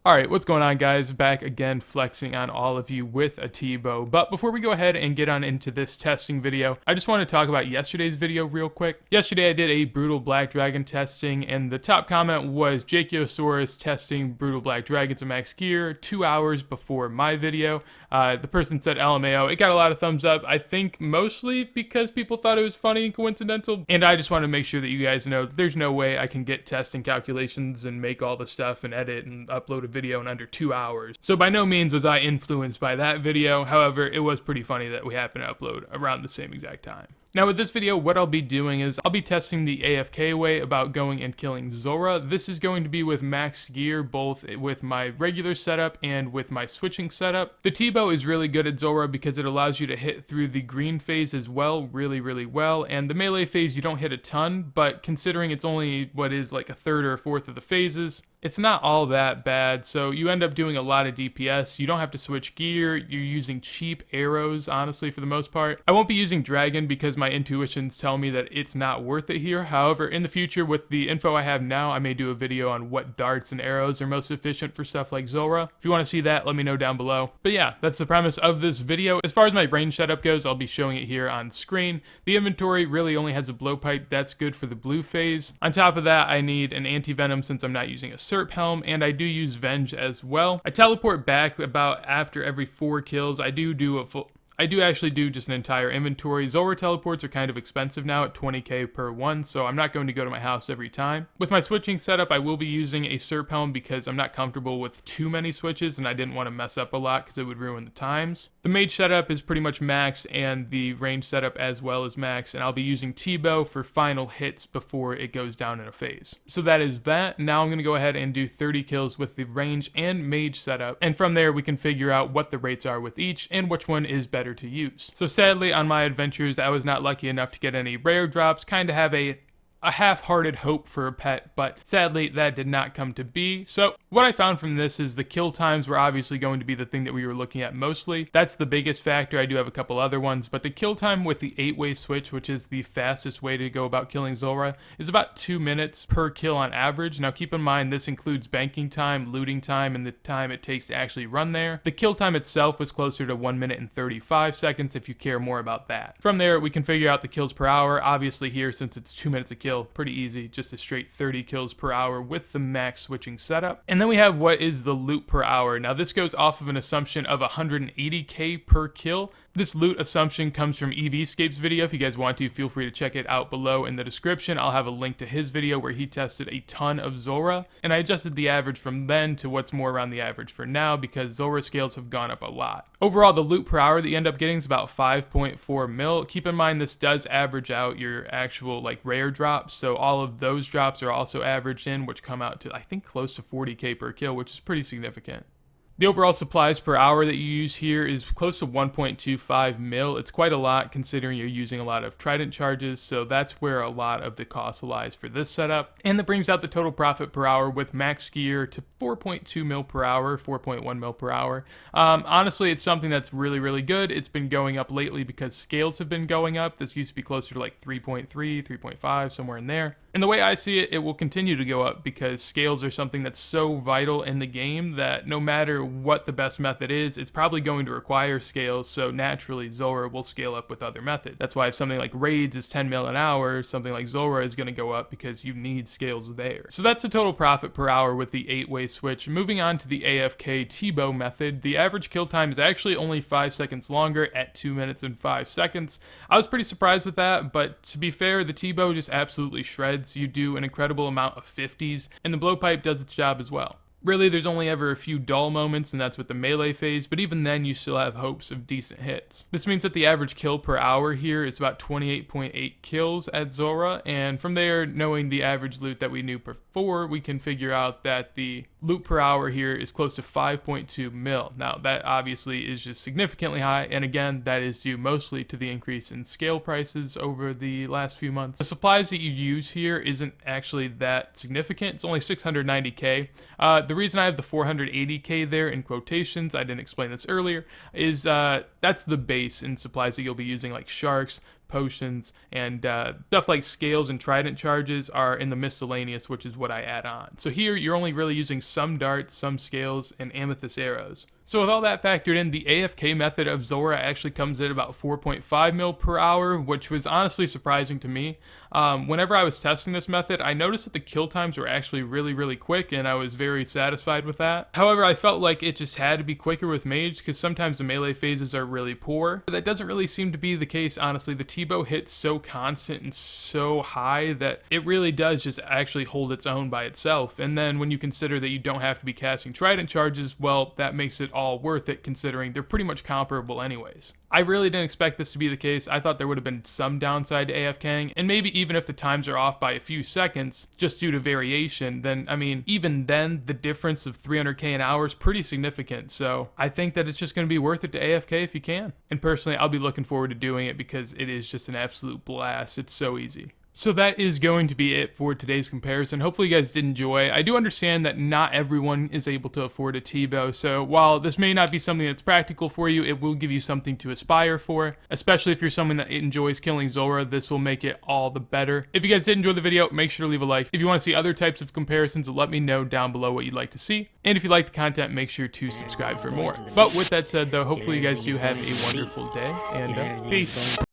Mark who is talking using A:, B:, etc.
A: Alright, what's going on, guys? Back again flexing on all of you with a Tbow. But before we go ahead and get on into this testing video, I just want to talk about yesterday's video real quick. Yesterday I did a Brutal Black Dragon testing, and the top comment was Jakiosaurus testing Brutal Black Dragons at max gear 2 hours before my video. The person said LMAO. It got a lot of thumbs up, I think mostly because people thought it was funny and coincidental. And I just want to make sure that you guys know that there's no way I can get testing calculations and make all the stuff and edit and upload a video in under 2 hours. So by no means was I influenced by that video. However, it was pretty funny that we happen to upload around the same exact time. Now with this video, what I'll be doing is I'll be testing the AFK way about going and killing Zulrah. This is going to be with max gear, both with my regular setup and with my switching setup. The Tbow is really good at Zulrah because it allows you to hit through the green phase as well, really well, and the melee phase you don't hit a ton, but considering it's only what is like a third or a fourth of the phases, it's not all that bad, so you end up doing a lot of DPS. You don't have to switch gear. You're using cheap arrows, honestly, for the most part. I won't be using Dragon because my intuitions tell me that it's not worth it here. However, in the future, with the info I have now, I may do a video on what darts and arrows are most efficient for stuff like Zulrah. If you want to see that, let me know down below. But yeah, that's the premise of this video. As far as my range setup goes, I'll be showing it here on screen. The inventory really only has a blowpipe. That's good for the blue phase. On top of that, I need an anti-venom since I'm not using a Serp helm, and I do use Venge as well. I teleport back about after every 4 kills. I do actually do just an entire inventory. Zulrah teleports are kind of expensive now at 20k per one, so I'm not going to go to my house every time. With my switching setup, I will be using a Serp helm because I'm not comfortable with too many switches and I didn't want to mess up a lot because it would ruin the times. The mage setup is pretty much max and the range setup as well as max, and I'll be using Tbow for final hits before it goes down in a phase. So that is that. Now I'm going to go ahead and do 30 kills with the range and mage setup, and from there we can figure out what the rates are with each and which one is better to use. So sadly, on my adventures, I was not lucky enough to get any rare drops. Kind of have a half-hearted hope for a pet, but sadly that did not come to be. So what I found from this is the kill times were obviously going to be the thing that we were looking at mostly. That's the biggest factor. I do have a couple other ones, but the kill time with the 8-way switch, which is the fastest way to go about killing Zulrah, is about 2 minutes per kill on average. Now keep in mind this includes banking time, looting time, and the time it takes to actually run there. The kill time itself was closer to 1 minute and 35 seconds if you care more about that. From there we can figure out the kills per hour. Obviously here, since it's 2 minutes a kill, pretty easy, just a straight 30 kills per hour with the max switching setup. And then we have what is the loot per hour. Now this goes off of an assumption of 180k per kill. This loot assumption comes from Scape's video. If you guys want to, feel free to check it out below in the description. I'll have a link to his video where he tested a ton of Zulrah, and I adjusted the average from then to what's more around the average for now because Zulrah scales have gone up a lot. Overall, the loot per hour that you end up getting is about 5.4 mil. Keep in mind this does average out your actual like rare drops, so all of those drops are also averaged in, which come out to I think close to 40k per kill, which is pretty significant. The overall supplies per hour that you use here is close to 1.25 mil. It's quite a lot considering you're using a lot of trident charges, so that's where a lot of the cost lies for this setup. And that brings out the total profit per hour with max gear to 4.2 mil per hour, 4.1 mil per hour. Honestly, it's something that's really good. It's been going up lately because scales have been going up. This used to be closer to like 3.3, 3.5, somewhere in there. And the way I see it, it will continue to go up because scales are something that's so vital in the game that no matter what the best method is, it's probably going to require scales, so naturally Zulrah will scale up with other methods. That's why if something like raids is 10 mil an hour, something like Zulrah is going to go up because you need scales there. So that's the total profit per hour with the 8-way switch. Moving on to the AFK Tbow method, the average kill time is actually only 5 seconds longer at 2 minutes and 5 seconds. I was pretty surprised with that, but to be fair, the Tbow just absolutely shreds. You do an incredible amount of 50s, and the blowpipe does its job as well. Really, there's only ever a few dull moments, and that's with the melee phase, but even then you still have hopes of decent hits. This means that the average kill per hour here is about 28.8 kills at Zulrah, and from there, knowing the average loot that we knew before, we can figure out that the loot per hour here is close to 5.2 mil. Now, that obviously is just significantly high, and again, that is due mostly to the increase in scale prices over the last few months. The supplies that you use here isn't actually that significant. It's only 690k. The reason I have the 480k there in quotations, I didn't explain this earlier, is that's the base in supplies that you'll be using like sharks, potions, and stuff like scales and trident charges are in the miscellaneous, which is what I add on. So here you're only really using some darts, some scales, and amethyst arrows. So with all that factored in, the AFK method of Zulrah actually comes in about 4.5 mil per hour, which was honestly surprising to me. Whenever I was testing this method, I noticed that the kill times were actually really quick, and I was very satisfied with that. However, I felt like it just had to be quicker with Mage, because sometimes the melee phases are really poor. But that doesn't really seem to be the case, honestly. The Tbow hits so constant and so high that it really does just actually hold its own by itself. And then when you consider that you don't have to be casting trident charges, well, that makes it all worth it, considering they're pretty much comparable anyways. I really didn't expect this to be the case. I thought there would have been some downside to AFKing, and maybe even if the times are off by a few seconds, just due to variation, then, I mean, even then, the difference of 300k an hour is pretty significant, so I think that it's just going to be worth it to AFK if you can. And personally, I'll be looking forward to doing it because it is just an absolute blast. It's so easy. So that is going to be it for today's comparison. Hopefully you guys did enjoy. I do understand that not everyone is able to afford a Tbow, so while this may not be something that's practical for you, it will give you something to aspire for, especially if you're someone that enjoys killing Zulrah. This will make it all the better. If you guys did enjoy the video, make sure to leave a like. If you want to see other types of comparisons, let me know down below what you'd like to see. And if you like the content, make sure to subscribe for more. But with that said though, hopefully you guys do have a wonderful day, and peace.